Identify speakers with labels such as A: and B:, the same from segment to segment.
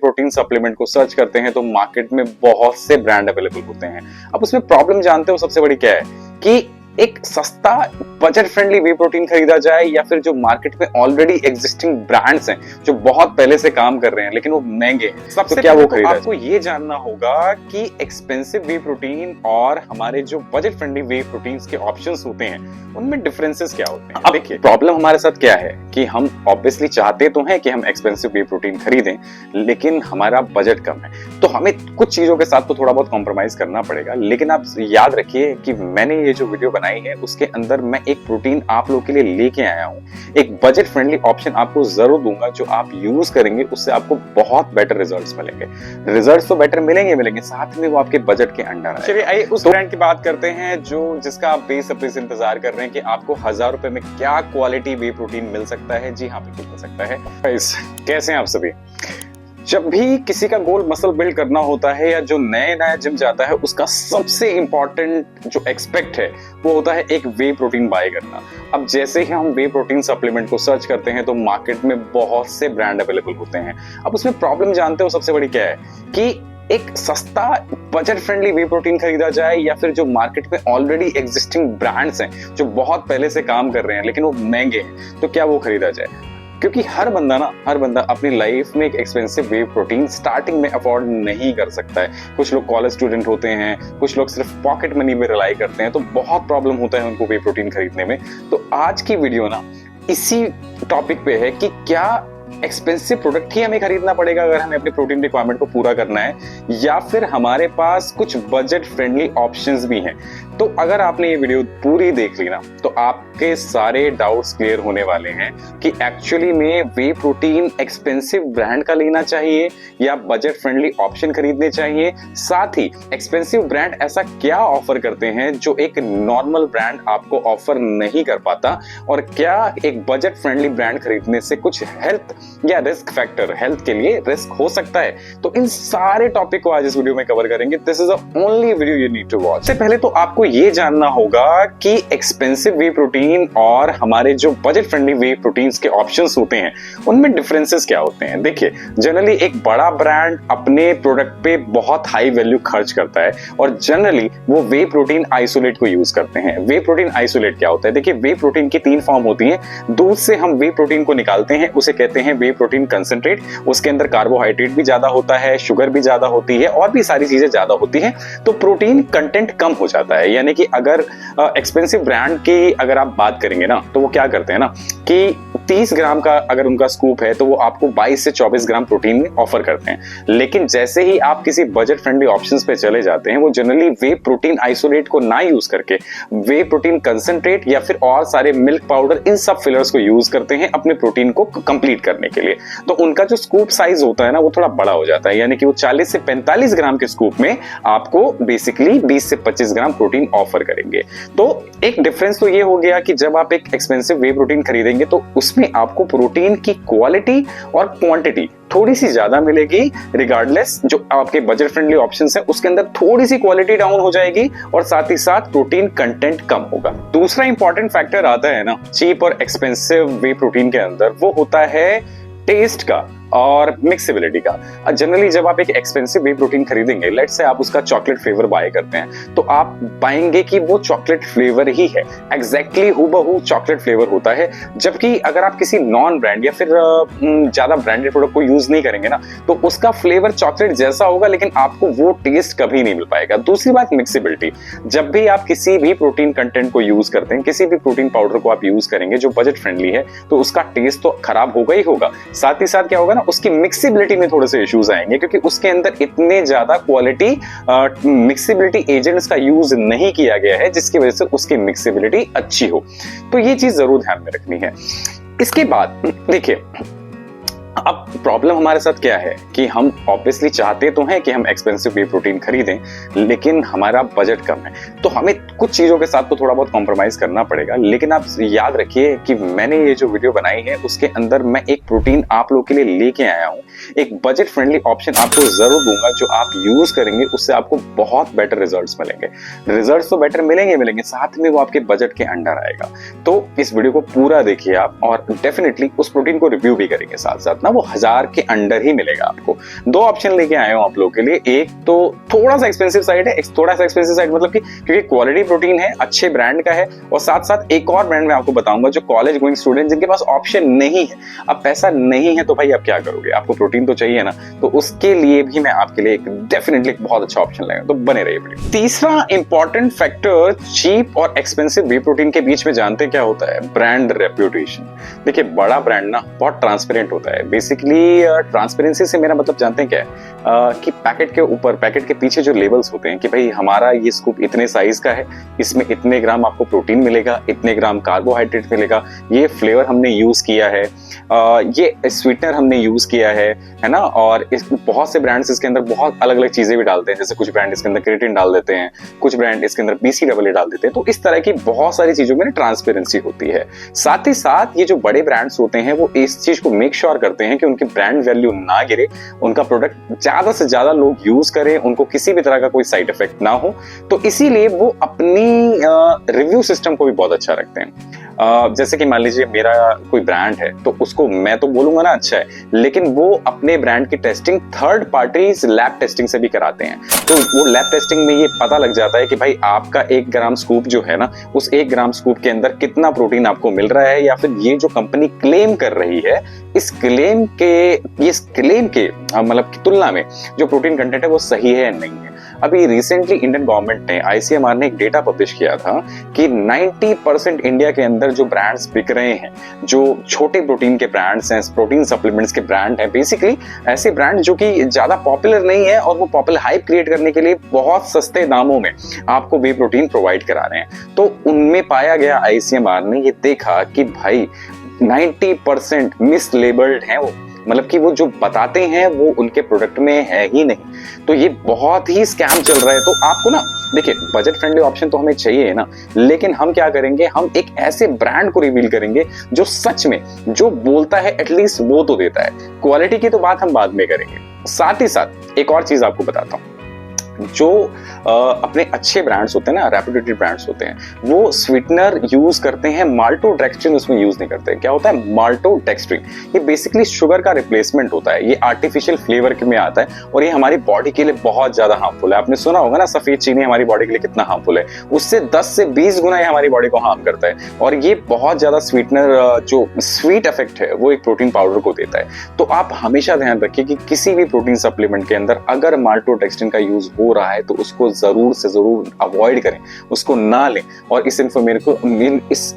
A: Protein supplement को search करते हैं तो मार्केट में बहुत से ब्रांड अवेलेबल होते हैं। अब उसमें प्रॉब्लम जानते हो सबसे बड़ी क्या है कि एक सस्ता बजट फ्रेंडली वे प्रोटीन खरीदा जाए या फिर जो मार्केट में ऑलरेडी एग्जिस्टिंग ब्रांड्स हैं जो बहुत पहले से काम कर रहे हैं लेकिन वो महंगे हैं, सबसे तो क्या वो खरीदा? आपको ये जानना होगा कि एक्सपेंसिव वे प्रोटीन और हमारे जो बजट फ्रेंडली वे प्रोटीन्स के ऑप्शंस होते हैं उनमें डिफरेंसेस क्या होते हैं। अब देखिए प्रॉब्लम हमारे साथ क्या है कि हम ऑब्वियसली चाहते तो हैं कि हम एक्सपेंसिव वे प्रोटीन खरीदें लेकिन हमारा बजट कम है, तो हमें कुछ चीजों के साथ तो थोड़ा बहुत कॉम्प्रोमाइज करना पड़ेगा। लेकिन आप याद रखिए कि मैंने ये जो वीडियो बनाई है उसके अंदर मैं एक प्रोटीन आप लोगों के लिए लेके आया हूं, एक बजट फ्रेंडली ऑप्शन आपको जरूर दूंगा जो आप यूज करेंगे उससे आपको बहुत बेटर रिजल्ट्स मिलेंगे। रिजल्ट्स तो बेटर मिलेंगे साथ में वो आपके बजट के अंडर है। चलिए आइए उस ब्रांड की बात करते हैं जो जिसका आप बेसब्री से इंतजार कर रहे हैं कि आपको 1000 रुपए में क्या क्वालिटी वे प्रोटीन मिल सकता है। जी हाँ, बिल्कुल मिल सकता है। कैसे हैं आप सभी? जब भी किसी का गोल मसल बिल्ड करना होता है या जो नया जिम जाता है उसका सबसे इंपॉर्टेंट जो एक्सपेक्ट है वो होता है एक वे प्रोटीन बाय करना। अब जैसे ही हम वे प्रोटीन सप्लीमेंट को सर्च करते हैं तो मार्केट में बहुत से ब्रांड अवेलेबल होते हैं। अब उसमें प्रॉब्लम जानते हो सबसे बड़ी क्या है कि एक सस्ता बजट फ्रेंडली वे प्रोटीन खरीदा जाए या फिर जो मार्केट में ऑलरेडी एग्जिस्टिंग ब्रांड्स हैं जो बहुत पहले से काम कर रहे हैं लेकिन वो महंगे हैं, तो क्या वो खरीदा जाए? क्योंकि हर बंदा अपनी लाइफ में एक एक्सपेंसिव वे प्रोटीन स्टार्टिंग में अफोर्ड नहीं कर सकता है। कुछ लोग कॉलेज स्टूडेंट होते हैं, कुछ लोग सिर्फ पॉकेट मनी में रिलाई करते हैं, तो बहुत प्रॉब्लम होता है उनको वे प्रोटीन खरीदने में। तो आज की वीडियो ना इसी टॉपिक पे है कि क्या एक्सपेंसिव प्रोडक्ट ही हमें खरीदना पड़ेगा अगर हमें अपने प्रोटीन रिक्वायरमेंट को पूरा करना है, या फिर हमारे पास कुछ बजट फ्रेंडली ऑप्शंस भी हैं। तो अगर आपने ये वीडियो पूरी देख ली ना तो आपके सारे डाउट्स क्लियर होने वाले हैं कि एक्चुअली में वे प्रोटीन एक्सपेंसिव ब्रांड का लेना चाहिए या बजट फ्रेंडली ऑप्शन खरीदने चाहिए। साथ ही एक्सपेंसिव ब्रांड ऐसा क्या ऑफर करते हैं जो एक नॉर्मल ब्रांड आपको ऑफर नहीं कर पाता, और क्या एक बजट फ्रेंडली ब्रांड खरीदने से कुछ हेल्थ या रिस्क फैक्टर, हेल्थ के लिए रिस्क हो सकता है। तो इन सारे टॉपिक को आज इस वीडियो में कवर करेंगे। This is the only video you need to watch. सबसे पहले तो आपको ये जानना होगा कि एक्सपेंसिव वे प्रोटीन और हमारे जो बजट फ्रेंडली वे प्रोटीन्स के ऑप्शंस होते हैं उनमें डिफरेंसेस क्या होते हैं। देखिए जनरली एक बड़ा ब्रांड अपने प्रोडक्ट पे बहुत हाई वैल्यू खर्च करता है और जनरली वो वे प्रोटीन आइसोलेट को यूज करते हैं। वे प्रोटीन आइसोलेट क्या होता है? देखिए वे प्रोटीन की 3 फॉर्म होती है। दूध से हम वे प्रोटीन को निकालते हैं, उसे कहते हैं वे प्रोटीन कंसंट्रेट। उसके अंदर कार्बोहाइड्रेट भी ज्यादा होता है, शुगर भी ज्यादा होती है और भी सारी चीजें ज्यादा होती है, तो प्रोटीन कंटेंट कम हो जाता है। यानी कि अगर एक्सपेंसिव ब्रांड की अगर आप बात करेंगे ना तो वो क्या करते हैं ना कि 30 ग्राम का अगर उनका स्कूप है तो वो आपको 22 से 24 ग्राम प्रोटीन में ऑफर करते हैं। लेकिन जैसे ही आप किसी बजट फ्रेंडली ऑप्शंस पे चले जाते हैं वो जनरली वे प्रोटीन आइसोलेट को ना यूज करके वे प्रोटीन कंसंट्रेट या फिर और सारे मिल्क पाउडर, इन सब फिलर्स को यूज करते हैं अपने प्रोटीन को कंप्लीट करने के लिए। तो उनका जो स्कूप साइज होता है ना वो थोड़ा बड़ा हो जाता है, यानी कि वो 40 से 45 ग्राम के स्कूप में आपको बेसिकली 20 से 25 ग्राम प्रोटीन ऑफर करेंगे। तो एक डिफरेंस तो ये हो गया कि जब आप एक एक्सपेंसिव वे प्रोटीन खरीदेंगे तो उसमें आपको प्रोटीन की क्वालिटी और क्वांटिटी थोड़ी सी ज्यादा मिलेगी, रिगार्डलेस जो आपके बजट फ्रेंडली ऑप्शंस है उसके अंदर थोड़ी सी क्वालिटी डाउन हो जाएगी और साथ ही साथ प्रोटीन कंटेंट कम होगा। दूसरा इंपॉर्टेंट फैक्टर आता है ना चीप और एक्सपेंसिव वे प्रोटीन के अंदर, वो होता है टेस्ट का और मिक्सेबिलिटी का। जनरली जब आप एक एक्सपेंसिव वे प्रोटीन खरीदेंगे, लेट्स से आप उसका चॉकलेट फ्लेवर बाय करते हैं, तो आप पाएंगे कि वो चॉकलेट फ्लेवर ही है, एग्जैक्टली हूबहू चॉकलेट फ्लेवर होता है। जबकि अगर आप किसी नॉन ब्रांड या फिर ज्यादा ब्रांडेड प्रोडक्ट को यूज नहीं करेंगे ना तो उसका फ्लेवर चॉकलेट जैसा होगा लेकिन आपको वो टेस्ट कभी नहीं मिल पाएगा। दूसरी बात मिक्सेबिलिटी, जब भी आप किसी भी प्रोटीन कंटेंट को यूज करते हैं, किसी भी प्रोटीन पाउडर को आप यूज करेंगे जो बजट फ्रेंडली है, तो उसका टेस्ट तो खराब होगा ही होगा, साथ ही साथ क्या होगा उसकी मिक्सिबिलिटी में थोड़े से इश्यूज आएंगे क्योंकि उसके अंदर इतने ज्यादा क्वालिटी मिक्सिबिलिटी एजेंट्स का यूज नहीं किया गया है जिसकी वजह से उसकी मिक्सिबिलिटी अच्छी हो। तो ये चीज जरूर ध्यान में रखनी है। इसके बाद देखिए अब प्रॉब्लम हमारे साथ क्या है कि हम ऑब्वियसली चाहते तो हैं कि हम एक्सपेंसिव वे प्रोटीन खरीदें लेकिन हमारा बजट कम है, तो हमें कुछ चीजों के साथ तो थोड़ा बहुत कॉम्प्रोमाइज करना पड़ेगा। लेकिन आप याद रखिए कि मैंने ये जो वीडियो बनाई है उसके अंदर मैं एक प्रोटीन आप लोगों के लिए लेके आया हूं, एक बजट फ्रेंडली ऑप्शन आपको जरूर दूंगा जो आप यूज करेंगे उससे आपको बहुत बेटर रिजल्ट्स मिलेंगे। रिजल्ट्स तो बेटर मिलेंगे साथ में वो आपके बजट के अंडर आएगा। तो इस वीडियो को पूरा देखिए आप और डेफिनेटली उस प्रोटीन को रिव्यू भी करेंगे साथ साथ ना। ना वो 1000 के अंडर ही मिलेगा आपको। 2 ऑप्शन लेके आए हूं आप लोगों के लिए, एक तो थोड़ा सा एक्सपेंसिव साइड है, थोड़ा सा एक्सपेंसिव साइड मतलब कि क्योंकि क्वालिटी प्रोटीन है, अच्छे ब्रांड का है, और साथ साथ एक और ब्रांड मैं आपको बताऊंगा जो कॉलेज गोइंग स्टूडेंट जिनके पास ऑप्शन नहीं है, अब पैसा नहीं है तो भाई आप क्या करोगे, आपको प्रोटीन तो चाहिए ना, तो उसके लिए भी मैं आपके लिए एक डेफिनेटली बहुत अच्छा ऑप्शन लाऊंगा, तो बने रहिए वीडियो। तीसरा इंपॉर्टेंट फैक्टर चीप और एक्सपेंसिव वे प्रोटीन के बीच में जानते क्या होता है? Brand reputation. देखिए बड़ा ब्रांड ना बहुत ट्रांसपेरेंट होता है। बेसिकली ट्रांसपेरेंसी से मेरा मतलब जानते हैं क्या है? कि पैकेट के ऊपर, पैकेट के पीछे जो लेबल्स होते हैं कि भाई हमारा ये स्कूप इतने साइज का है, इसमें इतने ग्राम आपको प्रोटीन मिलेगा, इतने ग्राम कार्बोहाइड्रेट मिलेगा, ये फ्लेवर हमने यूज किया है, ये स्वीटनर हमने यूज किया है ना, और बहुत से ब्रांड्स इसके अंदर बहुत अलग अलग चीजें भी डालते हैं, जैसे कुछ ब्रांड इसके अंदर क्रिएटिन डाल देते हैं, कुछ ब्रांड इसके अंदर BCAA डाल देते हैं, तो इस तरह की बहुत सारी चीजों में ट्रांसपेरेंसी होती है। साथ ही साथ ये जो बड़े ब्रांड्स होते हैं वो इस चीज को मेक श्योर करते हैं कि उनकी ब्रांड वैल्यू ना गिरे, उनका प्रोडक्ट ज्यादा से ज्यादा लोग यूज करें, उनको किसी भी तरह का कोई साइड इफेक्ट ना हो, तो इसीलिए वो अपनी रिव्यू सिस्टम को भी बहुत अच्छा रखते हैं। जैसे कि मान लीजिए मेरा कोई ब्रांड है तो उसको मैं तो बोलूंगा ना अच्छा है, लेकिन वो अपने ब्रांड की testing third parties lab testing से भी कराते हैं, तो वो लैब टेस्टिंग में ये पता लग जाता है कि भाई आपका 1 ग्राम स्कूप जो है ना, उस 1 ग्राम स्कूप के अंदर कितना प्रोटीन आपको मिल रहा है, या फिर ये जो कंपनी क्लेम कर रही है इस क्लेम के मतलब की तुलना में जो प्रोटीन कंटेंट है वो सही है या नहीं है। अभी रिसेंटली इंडियन गवर्नमेंट ने, ICMR ने एक डेटा पब्लिश किया था कि 90% इंडिया के अंदर जो ब्रांड्स बिक रहे हैं, जो छोटे प्रोटीन के ब्रांड्स हैं, प्रोटीन सप्लीमेंट्स के ब्रांड हैं, बेसिकली ऐसे ब्रांड जो कि ज्यादा पॉपुलर नहीं है और वो पॉपुलर हाइप क्रिएट करने के लिए बहुत सस्ते दामों में आपको वे प्रोटीन प्रोवाइड करा रहे हैं। तो उनमें पाया गया, ICMR ने ये देखा कि भाई 90% मिसलेबल्ड हैं वो, मतलब कि वो जो बताते हैं वो उनके प्रोडक्ट में है ही नहीं, तो ये बहुत ही स्कैम चल रहा है। तो आपको ना देखिए बजट फ्रेंडली ऑप्शन तो हमें चाहिए ना, लेकिन हम क्या करेंगे, हम एक ऐसे ब्रांड को रिवील करेंगे जो सच में जो बोलता है एटलीस्ट वो तो देता है। क्वालिटी की तो बात हम बाद में करेंगे। साथ ही साथ एक और चीज आपको बताता हूं, जो अपने अच्छे ब्रांड्स होते हैं ना, रेप्यूटेड ब्रांड्स होते हैं, वो स्वीटनर यूज करते हैं, माल्टोडेक्स्ट्रिन उसमें यूज नहीं करते। क्या होता है माल्टोडेक्स्ट्रिन? ये बेसिकली शुगर का रिप्लेसमेंट होता है, ये आर्टिफिशियल फ्लेवर में आता है और ये हमारी बॉडी के लिए बहुत ज्यादा हार्मफुल है। आपने सुना होगा ना सफेद चीनी हमारी बॉडी के लिए कितना हार्मफुल है, उससे 10 से 20 गुना ये हमारी बॉडी को हार्म करता है। और ये बहुत ज्यादा स्वीटनर, जो स्वीट इफेक्ट है वो एक प्रोटीन पाउडर को देता है। तो आप हमेशा ध्यान रखिए कि किसी भी प्रोटीन सप्लीमेंट के अंदर अगर माल्टोडेक्स्ट्रिन का यूज हो रहा है तो उसको जरूर से जरूर अवॉइड करें, उसको ना लें, और इस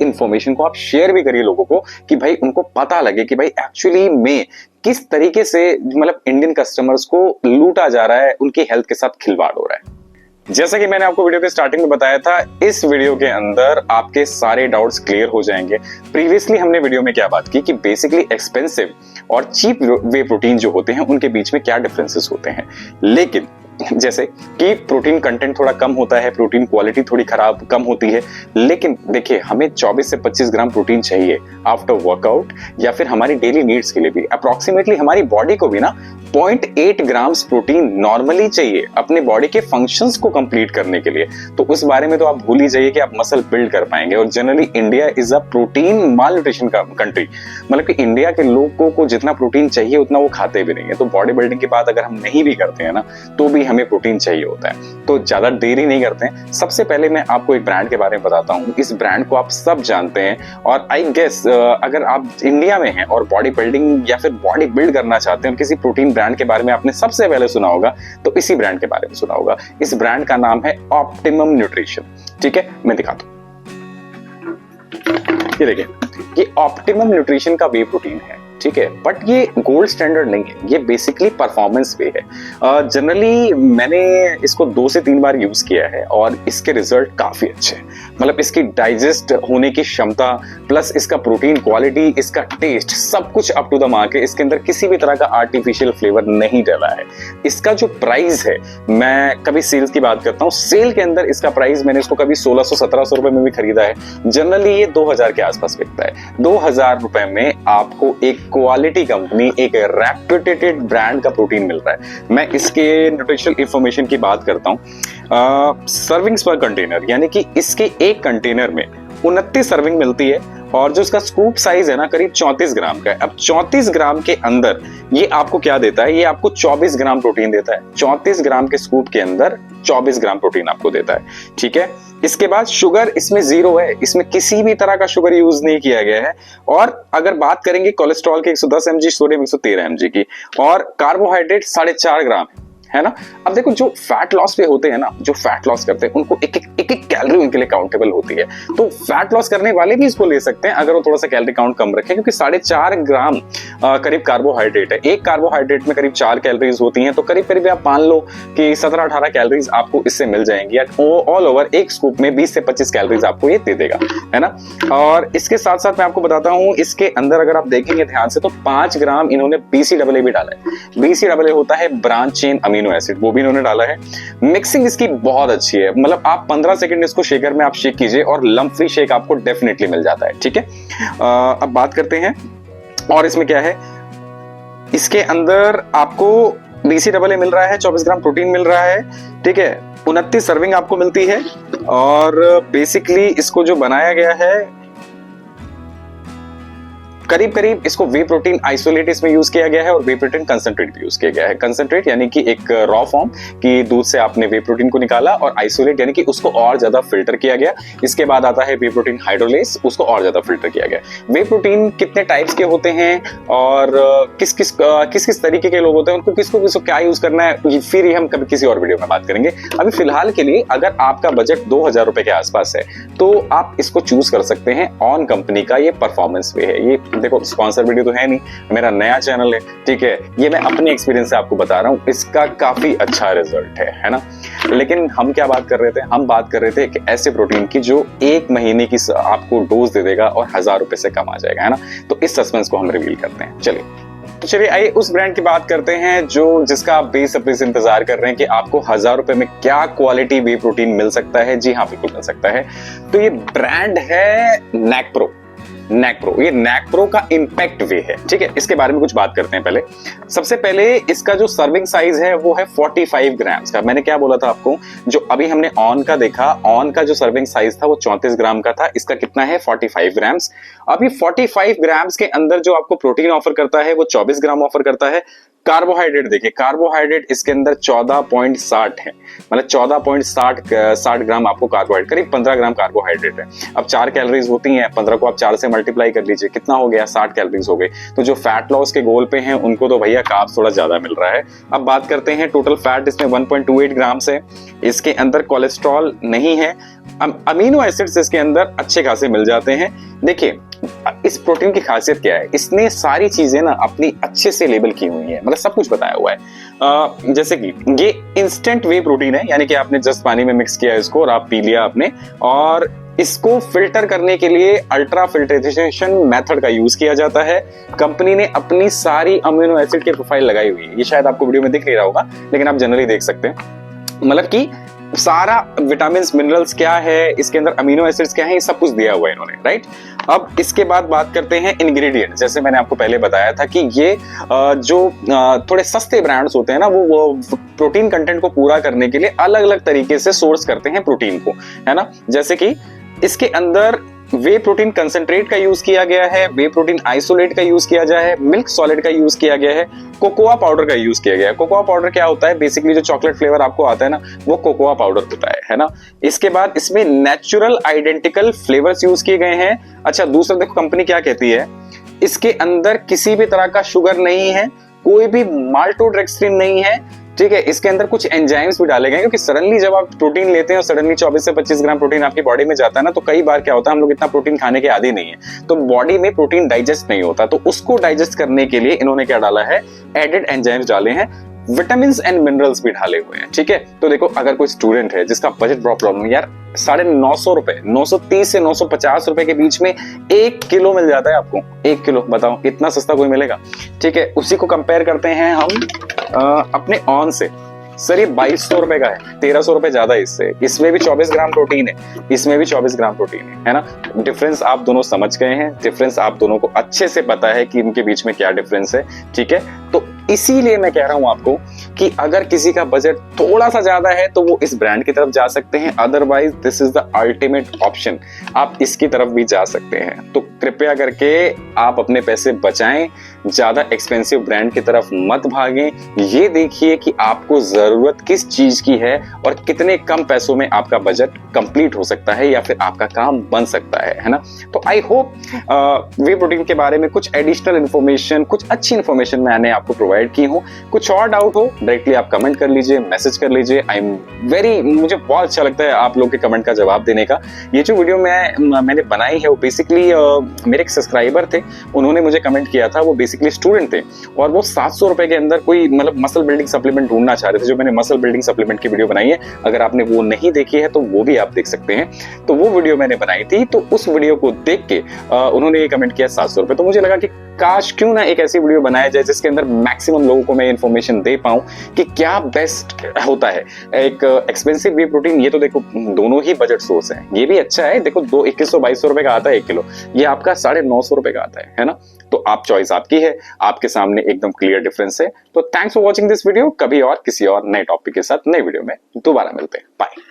A: इंफॉर्मेशन को आप शेयर भी करिए लोगों को कि भाई उनको पता लगे कि भाई एक्चुअली में किस तरीके से मतलब इंडियन कस्टमर्स को लूटा जा रहा है, उनकी हेल्थ के साथ खिलवाड़ हो रहा है। जैसा कि मैंने आपको वीडियो के स्टार्टिंग में बताया था, इस वीडियो के अंदर आपके सारे डाउट्स क्लियर हो जाएंगे। प्रीवियसली हमने वीडियो में क्या बात की कि बेसिकली एक्सपेंसिव और चीप वे प्रोटीन जो होते हैं उनके बीच में क्या डिफरेंसेस होते हैं, लेकिन जैसे कि प्रोटीन कंटेंट थोड़ा कम होता है, प्रोटीन क्वालिटी थोड़ी खराब कम होती है, लेकिन देखिए हमें 24 से 25 ग्राम प्रोटीन चाहिए आफ्टर वर्कआउट या फिर हमारी डेली नीड्स के लिए भी। अप्रोक्सीमेटली हमारी बॉडी को भी ना 0.8 ग्राम्स प्रोटीन नॉर्मली चाहिए अपने बॉडी के फंक्शंस को कंप्लीट करने के लिए। तो उस बारे में तो आप भूल ही जाइए कि आप मसल बिल्ड कर पाएंगे। और generally India is a protein mall nutrition का कंट्री, मतलब कि इंडिया के लोगों को जितना प्रोटीन चाहिए उतना वो खाते भी नहीं है। तो बॉडी बिल्डिंग की बात अगर हम नहीं भी करते हैं ना तो भी हमें प्रोटीन चाहिए होता है। तो ज्यादा देरी नहीं करते हैं, सबसे पहले मैं आपको एक ब्रांड के बारे में बताता हूँ। इस ब्रांड को आप सब जानते हैं और आई गेस अगर आप इंडिया में हैं और बॉडी बिल्डिंग या फिर बॉडी बिल्ड करना चाहते हैं, किसी प्रोटीन ब्रांड के बारे में आपने सबसे पहले सुना होगा तो इसी ब्रांड के बारे में सुना होगा। इस ब्रांड का नाम है ऑप्टिमम न्यूट्रिशन। ठीक है, मैं दिखाता हूं, ये देखिए, ये ऑप्टिमम न्यूट्रिशन का वे प्रोटीन है। ठीक है, बट ये गोल्ड स्टैंडर्ड नहीं है, ये बेसिकली परफॉर्मेंस पे है। जनरली मैंने इसको 2 से 3 बार यूज किया है और इसके रिजल्ट काफी अच्छे हैं। मतलब इसकी डाइजेस्ट होने की क्षमता प्लस इसका प्रोटीन क्वालिटी, इसका टेस्ट, सब कुछ अप टू द मार्क है। इसके अंदर किसी भी तरह का आर्टिफिशियल फ्लेवर नहीं डाला है। इसका जो प्राइस है, मैं कभी सेल्स की बात करता हूँ, सेल के अंदर इसका प्राइस मैंने इसको कभी 1600-1700 रुपए में भी खरीदा है। जनरली ये 2000 के आसपास बिकता है। 2000 रुपए में आपको एक क्वालिटी कंपनी, एक रेप्यूटेड ब्रांड का प्रोटीन मिल रहा है। मैं इसके न्यूट्रिशनल इंफॉर्मेशन की बात करता हूं। सर्विंग्स पर कंटेनर, यानी कि इसके एक कंटेनर में 29 सर्विंग मिलती है और जो इसका स्कूप साइज है ना करीब 34 ग्राम का है। अब 34 ग्राम के अंदर ये आपको क्या देता है, ये आपको 24 ग्राम प्रोटीन देता है। 34 ग्राम के स्कूप के अंदर 24 ग्राम प्रोटीन आपको देता है, ठीक है। इसके बाद शुगर इसमें 0 है, इसमें किसी भी तरह का शुगर यूज नहीं किया गया है। और अगर बात करेंगे कोलेस्ट्रॉल के 110 mg, सोडियम 113 mg की, और कार्बोहाइड्रेट 4.5 ग्राम है ना। अब देखो जो फैट लॉस पे होते हैं ना, जो फैट लॉस करते हैं उनको एक एक कैलोरी उनके लिए काउंटेबल होती है। तो फैट लॉस करने वाले भी इसको ले सकते हैं अगर वो थोड़ा सा कैलोरी काउंट कम रखें, क्योंकि 4.5 ग्राम करीब कार्बोहाइड्रेट है। एक कार्बोहाइड्रेट में करीब 4 कैलोरीज होती हैं, तो करीब करीब आप मान लो कि 17-18 कैलोरीज आपको इससे मिल जाएंगी। ऑल ओवर एक स्कूप में 20 से 25 कैलोरीज आपको ये दे देगा, है ना। और इसके साथ साथ मैं आपको बताता हूं, इसके अंदर अगर आप देखेंगे ध्यान से तो 5 ग्राम इन्होंने BCAA भी डाला है। BCAA होता है ब्रांच चेन अमीनो एसिड, वो भी इन्होंने डाला है। मिक्सिंग इसकी बहुत अच्छी है, मतलब आप 15 सेकंड इसको शेकर में आप शेक कीजिए और लंप फ्री शेक आपको डेफिनेटली मिल जाता है, ठीक है। अब बात करते हैं और इसमें क्या है। इसके अंदर आपको BCAA मिल रहा है, 24 ग्राम प्रोटीन मिल रहा है, ठीक है। 29 सर्विंग आपको मिलती है। और बेसिकली इसको जो बनाया गया है करीब करीब इसको वे प्रोटीन आइसोलेट इसमें यूज किया गया है और वे प्रोटीन कंसंट्रेट भी यूज किया गया है। कंसंट्रेट यानी कि एक रॉ फॉर्म कि दूध से आपने वे प्रोटीन को निकाला, और आइसोलेट यानी कि उसको और ज्यादा फिल्टर किया गया। इसके बाद आता है वे प्रोटीन हाइड्रोलेस, उसको और ज्यादा फिल्टर किया गया। वे प्रोटीन कितने टाइप्स के होते हैं और किस किस तरीके के लोग होते हैं, उनको किसको क्या यूज करना है, फिर ही हम कभी किसी और वीडियो में बात करेंगे। अभी फिलहाल के लिए अगर आपका बजट 2000 रुपए के आसपास है तो आप इसको चूज कर सकते हैं। ऑन कंपनी का ये परफॉर्मेंस वे है। ये देखो स्पॉन्सर वीडियो तो है नहीं, मेरा नया चैनल है, ठीक है। ये मैं अपने एक्सपीरियंस से आपको बता रहा हूँ, इसका काफी अच्छा रिजल्ट है ना। लेकिन हम क्या बात कर रहे थे, हम बात कर रहे थे कि ऐसे प्रोटीन की जो 1 महीने की आपको डोज दे देगा और 1000 रुपए से कम आ जाएगा, है ना। तो इस सस्पेंस को हम रिवील करते हैं। चलिए आइए उस ब्रांड की बात करते हैं जिसका आप बेसब्री से इंतजार कर रहे हैं कि आपको 1000 रुपए में क्या क्वालिटी वे प्रोटीन मिल सकता है। जी हाँ, बिल्कुल मिल सकता है। तो ये ब्रांड है नैकप्रो। ये नैकप्रो का इम्पैक्ट वे है, ठीक है। इसके बारे में कुछ बात करते हैं। पहले सबसे पहले इसका जो सर्विंग साइज है वो है 45 ग्राम्स का। मैंने क्या बोला था आपको, जो अभी हमने ऑन का देखा, ऑन का जो सर्विंग साइज था वो 34 ग्राम का था। इसका कितना है, 45 ग्राम्स। अभी 45 ग्राम्स के अंदर जो आपको प्रोटीन ऑफर करता है वो 24 ग्राम ऑफर करता है। कार्बोहाइड्रेट देखिए, कार्बोहाइड्रेट इसके अंदर 14.60 है, मतलब 14.60 ग्राम आपको कार्बोहाइड्रेट, करीब 15 ग्राम कार्बोहाइड्रेट है। अब 4 कैलोरीज होती हैं, 15 को आप 4 से मल्टीप्लाई कर लीजिए, कितना हो गया, 60 कैलोरीज हो गए। तो जो फैट लॉस के गोल पे हैं उनको तो भैया कार्ब्स थोड़ा ज्यादा मिल रहा है। अब बात करते हैं टोटल फैट, इसमें 1.28 ग्राम्स है। इसके अंदर कोलेस्ट्रॉल नहीं है। अमीनो एसिड्स इसके अंदर अच्छे खासे मिल जाते हैं। देखिए इस प्रोटीन की खासियत क्या है, इसने सारी चीजें ना अपनी अच्छे से लेबल की हुई है, मतलब सब कुछ बताया हुआ है। जैसे कि ये इंस्टेंट वे प्रोटीन है, यानी कि आपने जस्ट पानी में मिक्स किया इसको और आप पी लिया आपने, और इसको फिल्टर करने के लिए अल्ट्रा फिल्ट्रेशन मेथड का यूज किया जाता है। कंपनी ने अपनी सारी अमीनो एसिड की प्रोफाइल लगाई हुई है। ये शायद आपको वीडियो में दिख नहीं रहा होगा, लेकिन आप जनरली देख सकते हैं, मतलब कि सारा विटामिन मिनरल्स क्या है, इसके अंदर अमीनो एसिड्स क्या है, ये सब कुछ दिया हुआ है इन्होंने, राइट। अब इसके बाद बात करते हैं इंग्रेडिएंट। जैसे मैंने आपको पहले बताया था कि ये जो थोड़े सस्ते ब्रांड्स होते हैं ना, वो प्रोटीन कंटेंट को पूरा करने के लिए अलग अलग तरीके से सोर्स करते हैं प्रोटीन को, है ना। जैसे कि इसके अंदर वे प्रोटीन कंसंट्रेट का यूज किया गया है, वे प्रोटीन आइसोलेट का यूज किया गया है, मिल्क सॉलिड का यूज किया गया है, कोकोआ पाउडर का यूज किया गया है। कोकोआ पाउडर क्या होता है, बेसिकली जो चॉकलेट फ्लेवर आपको आता है ना, वो कोकोआ पाउडर होता है ना। इसके बाद इसमें नेचुरल आइडेंटिकल फ्लेवर्स यूज किए गए हैं। अच्छा, दूसरा देखो कंपनी क्या कहती है, इसके अंदर किसी भी तरह का शुगर नहीं है, कोई भी माल्टोडेक्स्ट्रिन नहीं है, ठीक है। इसके अंदर कुछ एंजाइम्स भी डाले गए, क्योंकि सडनली जब आप प्रोटीन लेते हैं और सडनली 24 से 25 ग्राम प्रोटीन आपकी बॉडी में जाता है ना, तो कई बार क्या होता है, हम लोग इतना प्रोटीन खाने के आदी नहीं है, तो बॉडी में प्रोटीन डाइजेस्ट नहीं होता। तो उसको डाइजेस्ट करने के लिए इन्होंने क्या डाला है, एडेड एंजाइम्स डाले हैं, विटामिन एंड मिनरल्स भी डाले हुए हैं, ठीक है। तो देखो अगर कोई स्टूडेंट है जिसका बजट प्रॉब्लम यार 950 रुपए, 930 से 950 रुपए के बीच में 1 किलो मिल जाता है आपको। 1 किलो बताओ, इतना सस्ता कोई मिलेगा, ठीक है। उसी को कंपेयर करते हैं हम अपने ऑन से। सर ये 2200 रुपए का है, 1300 रुपए ज्यादा है इससे। इसमें भी 24 ग्राम प्रोटीन है, इसमें भी 24 ग्राम प्रोटीन है ना। डिफरेंस आप दोनों समझ गए हैं, डिफरेंस आप दोनों को अच्छे से पता है कि इनके बीच में क्या डिफरेंस है, ठीक है। तो इसीलिए मैं कह रहा हूं आपको कि अगर किसी का बजट थोड़ा सा ज्यादा है तो वो इस ब्रांड की तरफ जा सकते हैं, otherwise this is the ultimate option, आप इसकी तरफ भी जा सकते हैं। तो कृपया करके आप अपने पैसे बचाएं, ज्यादा एक्सपेंसिव ब्रांड की तरफ मत भागें, ये देखिए कि आपको जरूरत किस चीज की है और कितने कम पैसों में आपका बजट कंप्लीट हो सकता है या फिर आपका काम बन सकता है ना। तो आई होप वे प्रोटीन के बारे में कुछ एडिशनल इन्फॉर्मेशन, कुछ अच्छी इन्फॉर्मेशन मैंने आपको प्रोवाइड की हूँ। कुछ और डाउट हो डायरेक्टली आप कमेंट कर लीजिए, मैसेज कर लीजिए। मुझे बहुत अच्छा लगता है आप लोग के कमेंट का जवाब देने का। ये जो वीडियो मैंने बनाई है वो बेसिकली मेरे एक सब्सक्राइबर थे, उन्होंने मुझे कमेंट किया था, वो बेसिकली स्टूडेंट थे और वो 700 रुपए के अंदर कोई मतलब मसल बिल्डिंग सप्लीमेंट ढूंढना चाह रहे थे। जो मैंने मसल बिल्डिंग सप्लीमेंट की वीडियो बनाई है, अगर आपने वो नहीं देखी है तो वो भी आप देख सकते हैं। तो वो वीडियो मैंने बनाई थी, तो उस वीडियो को देख के उन्होंने ये कमेंट किया 700 रुपए। तो मुझे लगा कि काश क्यों ना एक ऐसी वीडियो बनाया जाए जिसके अंदर मैक्सिमम लोगों को मैं इन्फॉर्मेशन दे पाऊं कि क्या बेस्ट होता है। एक एक्सपेंसिव वे प्रोटीन, ये तो देखो दोनों ही बजट सोर्स है, ये भी अच्छा है, देखो 2100-2200 रुपए का आता है 1 किलो, ये आपका 950 रुपए का आता है ना। तो आप चॉइस आपकी है, आपके सामने एकदम क्लियर डिफरेंस है। तो thanks for watching this video. कभी और किसी और नए टॉपिक के साथ नए वीडियो में दोबारा मिलते हैं। बाय।